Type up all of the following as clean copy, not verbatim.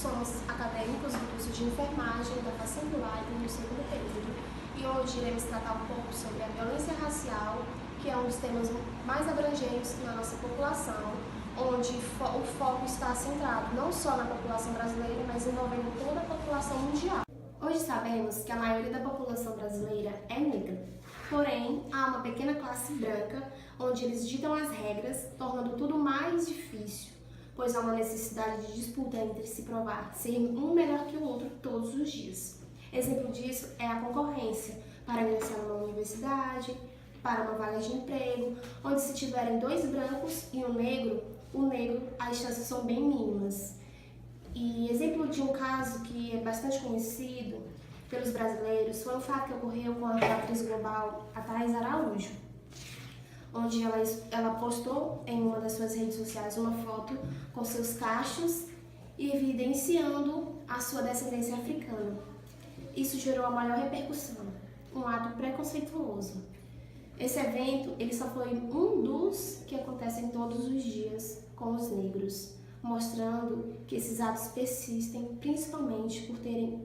somos acadêmicos do curso de enfermagem da Facente Live no segundo período e hoje iremos tratar um pouco sobre a violência racial, que é um dos temas mais abrangentes na nossa população, onde o foco está centrado não só na população brasileira, mas envolvendo toda a população mundial. Hoje sabemos que a maioria da população brasileira é negra, porém há uma pequena classe branca onde eles ditam as regras, tornando tudo mais difícil, pois há uma necessidade de disputa entre se provar ser um melhor que o outro todos os dias. Exemplo disso é a concorrência para ingressar numa universidade, para uma vaga de emprego, onde se tiverem dois brancos e um negro, as chances são bem mínimas. E exemplo de um caso que é bastante conhecido pelos brasileiros foi o fato que ocorreu com a atriz global, a Thaís Araújo, onde ela postou em uma das suas redes sociais uma foto com seus cachos e evidenciando a sua descendência africana. Isso gerou a maior repercussão, um ato preconceituoso. Esse evento ele só foi um dos que acontecem todos os dias com os negros, mostrando que esses atos persistem principalmente por terem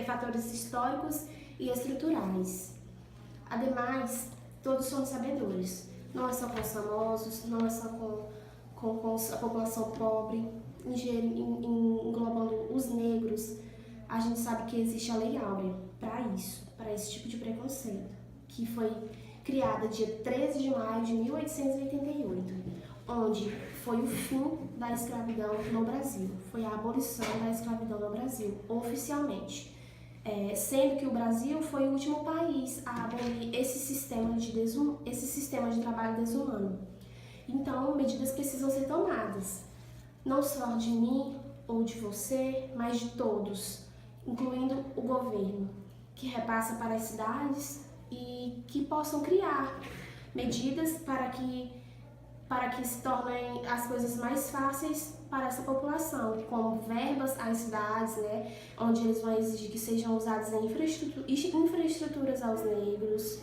fatores históricos e estruturais. Ademais, todos somos sabedores, não é só com os famosos, não é só com a população pobre, englobando os negros. A gente sabe que existe a Lei Áurea para isso, para esse tipo de preconceito, que foi criada dia 13 de maio de 1888, onde foi o fim da escravidão no Brasil, foi a abolição da escravidão no Brasil, oficialmente. Sendo que o Brasil foi o último país a abolir esse sistema de trabalho desumano. Então, medidas precisam ser tomadas, não só de mim ou de você, mas de todos, incluindo o governo, que repassa para as cidades e que possam criar medidas para que se tornem as coisas mais fáceis para essa população, como verbas às cidades, onde eles vão exigir que sejam usadas em infraestruturas aos negros,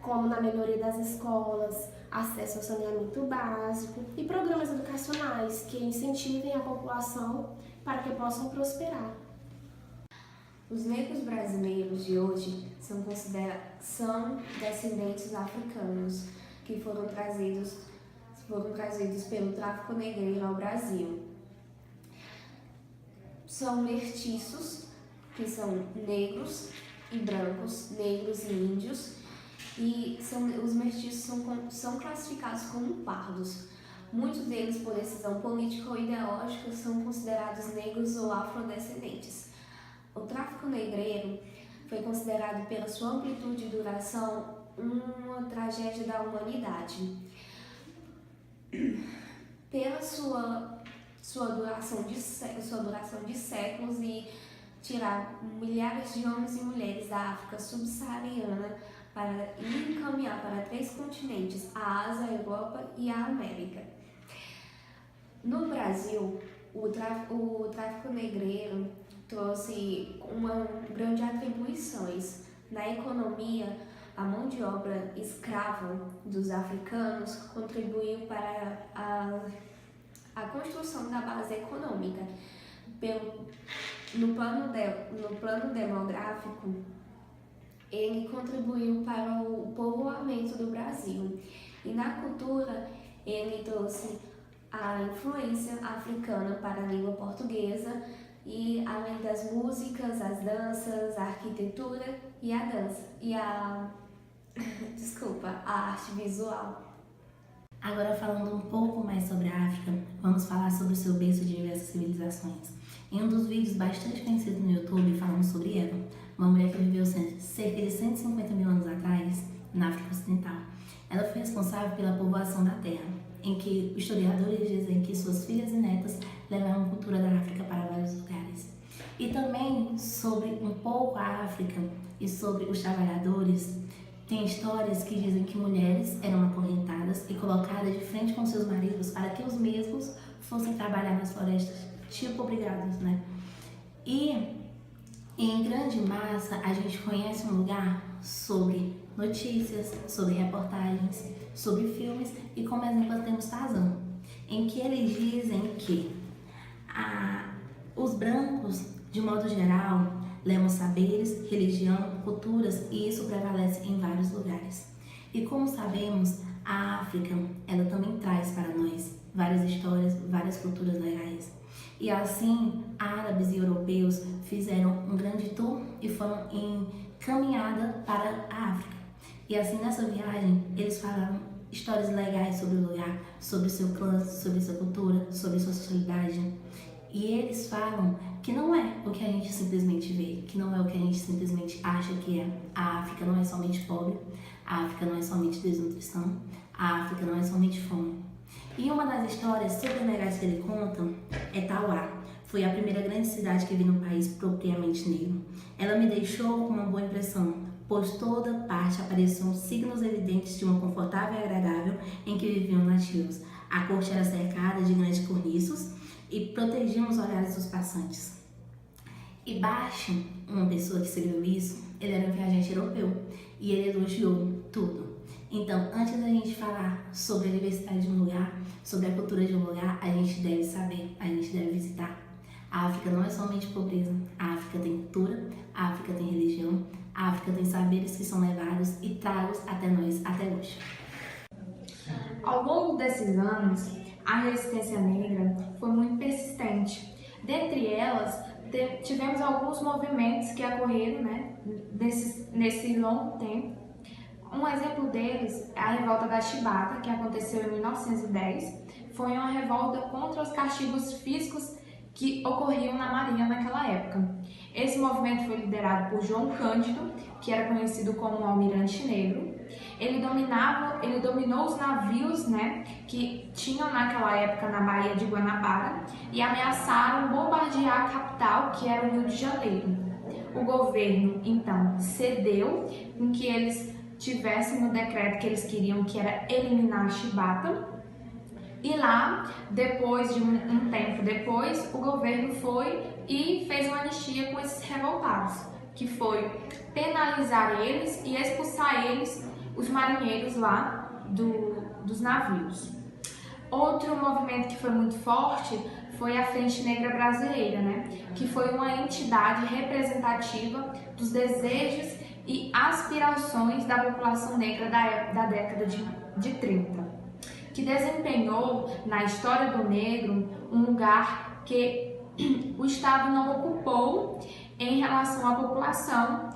como na melhoria das escolas, acesso ao saneamento básico e programas educacionais que incentivem a população para que possam prosperar. Os negros brasileiros de hoje são descendentes africanos que foram trazidos pelo tráfico negreiro ao Brasil. São mestiços, que são negros e brancos, negros e índios, e os mestiços são classificados como pardos. Muitos deles, por decisão política ou ideológica, são considerados negros ou afrodescendentes. O tráfico negreiro foi considerado pela sua amplitude e duração uma tragédia da humanidade. Pela sua duração de séculos e tirar milhares de homens e mulheres da África subsaariana e encaminhar para 3 continentes, a Ásia, a Europa e a América. No Brasil, o tráfico negreiro trouxe uma grande atribuições. Na economia, a mão de obra escrava dos africanos contribuiu para a construção da base econômica. No plano demográfico, ele contribuiu para o povoamento do Brasil. E na cultura, ele trouxe a influência africana para a língua portuguesa, e além das músicas, as danças, a arquitetura e a arte visual. Agora, falando um pouco mais sobre a África, vamos falar sobre o seu berço de diversas civilizações. Em um dos vídeos bastante conhecidos no YouTube, falamos sobre Eva, uma mulher que viveu cerca de 150 mil anos atrás na África Ocidental. Ela foi responsável pela povoação da terra, em que historiadores dizem que suas filhas e netas levaram a cultura da África para vários lugares. E também sobre um pouco a África e sobre os trabalhadores, tem histórias que dizem que mulheres eram acorrentadas e colocadas de frente com seus maridos para que os mesmos fossem trabalhar nas florestas, tipo obrigados, E em grande massa a gente conhece um lugar sobre notícias, sobre reportagens, sobre filmes e como exemplo temos Tarzan, em que eles dizem que Os brancos, de modo geral, levam saberes, religião, culturas e isso prevalece em vários lugares. E como sabemos, a África, ela também traz para nós várias histórias, várias culturas legais. E assim, árabes e europeus fizeram um grande tour e foram em caminhada para a África. E assim, nessa viagem, eles falaram histórias legais sobre o lugar, sobre o seu clã, sobre sua cultura, sobre sua sociedade. E eles falam que não é o que a gente simplesmente vê, que não é o que a gente simplesmente acha que é. A África não é somente pobre, a África não é somente desnutrição, a África não é somente fome. E uma das histórias super legais que ele conta é Tauá. Foi a primeira grande cidade que vi no país propriamente negro. Ela me deixou com uma boa impressão, pois toda parte apareciam signos evidentes de uma confortável e agradável em que viviam nativos. A corte era cercada de grandes corniços e protegiam os olhares dos passantes. E Baixo, uma pessoa que escreveu isso, ele era um viajante europeu e ele elogiou tudo. Então, antes da gente falar sobre a diversidade de um lugar, sobre a cultura de um lugar, a gente deve saber, a gente deve visitar. A África não é somente pobreza, a África tem cultura, a África tem religião, a África tem saberes que são levados e tragos até nós até hoje. Ao longo desses anos, a resistência negra foi muito persistente. Dentre elas, tivemos alguns movimentos que ocorreram, nesse longo tempo. Um exemplo deles é a revolta da Chibata, que aconteceu em 1910. Foi uma revolta contra os castigos físicos que ocorriam na Marinha naquela época. Esse movimento foi liderado por João Cândido, que era conhecido como Almirante Negro. Ele dominou os navios, que tinham naquela época na Baía de Guanabara e ameaçaram bombardear a capital, que era o Rio de Janeiro. O governo, então, cedeu em que eles tivessem no decreto que eles queriam, que era eliminar a Chibata. E lá, depois de um tempo depois, o governo foi e fez uma anistia com esses revoltados, que foi penalizar eles e expulsar eles, os marinheiros lá dos navios. Outro movimento que foi muito forte foi a Frente Negra Brasileira, que foi uma entidade representativa dos desejos e aspirações da população negra da década de 30, que desempenhou na história do negro um lugar que o Estado não ocupou em relação à população.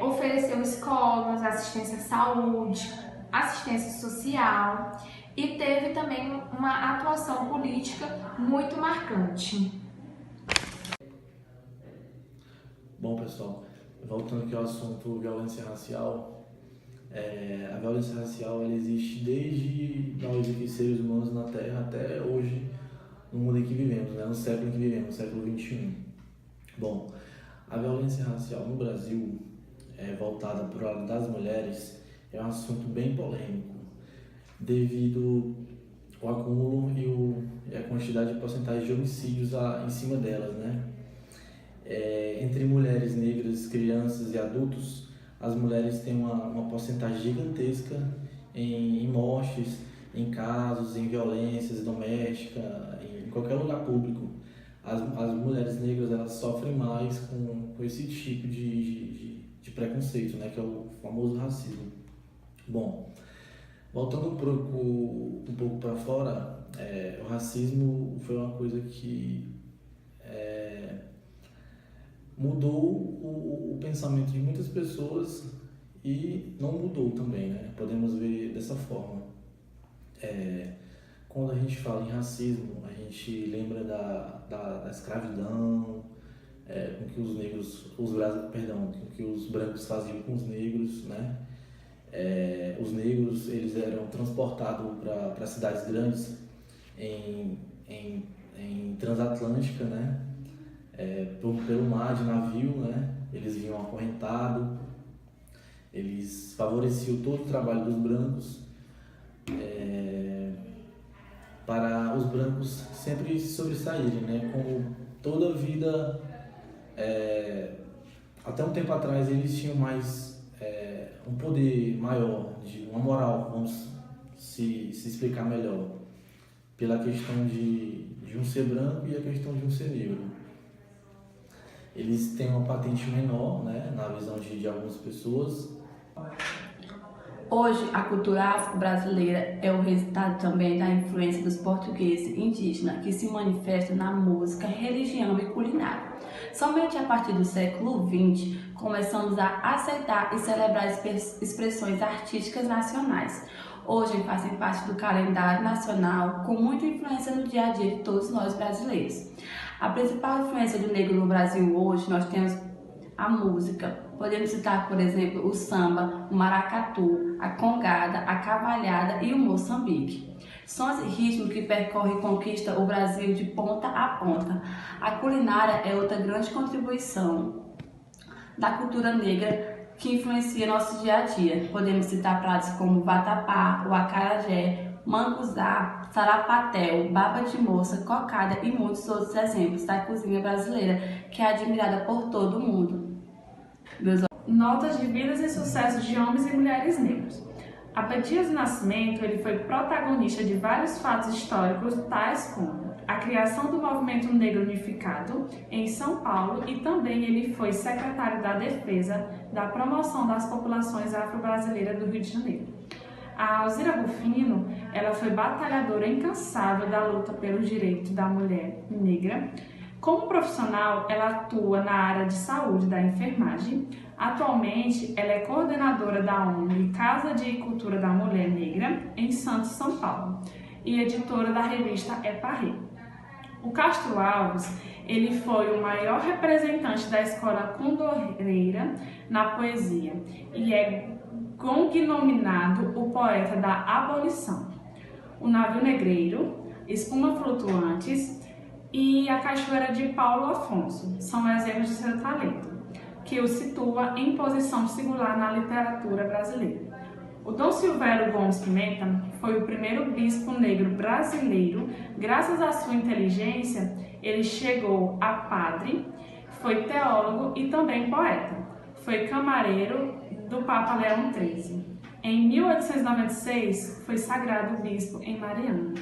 Ofereceu escolas, assistência à saúde, assistência social e teve também uma atuação política muito marcante. Bom, pessoal, voltando aqui ao assunto violência racial, a violência racial ela existe desde nós aqui, seres humanos na Terra, até hoje, no mundo em que vivemos, no século em que vivemos, no século XXI. Bom, a violência racial no Brasil, voltada para o lado das mulheres, é um assunto bem polêmico, devido ao acúmulo e a quantidade de porcentagem de homicídios em cima delas, Entre mulheres negras, crianças e adultos, as mulheres têm uma porcentagem gigantesca em mortes, em casos, em violências domésticas, em qualquer lugar público. As mulheres negras elas sofrem mais com esse tipo de preconceito, que é o famoso racismo. Bom, voltando um pouco para fora, o racismo foi uma coisa que mudou o pensamento de muitas pessoas e não mudou também, Podemos ver dessa forma. Quando a gente fala em racismo, a gente lembra da escravidão, com que os negros, com que os brancos faziam com os negros, Os negros eles eram transportados para cidades grandes em transatlântica, pelo mar de navio, Eles vinham acorrentados, eles favoreciam todo o trabalho dos brancos, para os brancos sempre se sobressaírem, Como toda a vida, até um tempo atrás eles tinham mais um poder maior, de uma moral, vamos se explicar melhor, pela questão de um ser branco e a questão de um ser negro. eles têm uma patente menor, né, na visão de algumas pessoas. Hoje, a cultura afro-brasileira é o resultado também da influência dos portugueses indígenas, que se manifesta na música, religião e culinária. Somente a partir do século XX, começamos a aceitar e celebrar expressões artísticas nacionais. Hoje fazem parte do calendário nacional, com muita influência no dia a dia de todos nós brasileiros. A principal influência do negro no Brasil hoje, nós temos a música. Podemos citar, por exemplo, o samba, o maracatu, a congada, a cavalhada e o moçambique. Sons e ritmos que percorrem e conquistam o Brasil de ponta a ponta. A culinária é outra grande contribuição da cultura negra que influencia nosso dia a dia. Podemos citar pratos como o vatapá, o acarajé, manguzá, sarapatel, baba de moça, cocada e muitos outros exemplos da cozinha brasileira que é admirada por todo o mundo. Notas de vidas e sucessos de homens e mulheres negros. Abdias do Nascimento, ele foi protagonista de vários fatos históricos, tais como a criação do Movimento Negro Unificado em São Paulo, e também ele foi secretário da Defesa da Promoção das Populações Afro-Brasileiras do Rio de Janeiro. A Alzira Rufino, ela foi batalhadora incansável da luta pelos direitos da mulher negra. Como profissional, ela atua na área de saúde da enfermagem. Atualmente, ela é coordenadora da ONG Casa de Cultura da Mulher Negra, em Santos, São Paulo, e editora da revista Eparrê. O Castro Alves, ele foi o maior representante da escola condoreira na poesia e é cognominado o poeta da abolição. O Navio Negreiro, Espuma Flutuantes e a Cachoeira de Paulo Afonso são exemplos de seu talento, que o situa em posição singular na literatura brasileira. O Dom Silvério Gomes Pimenta foi o primeiro bispo negro brasileiro. Graças à sua inteligência, ele chegou a padre, foi teólogo e também poeta. Foi camareiro do Papa Leão XIII. Em 1896, foi sagrado bispo em Mariana.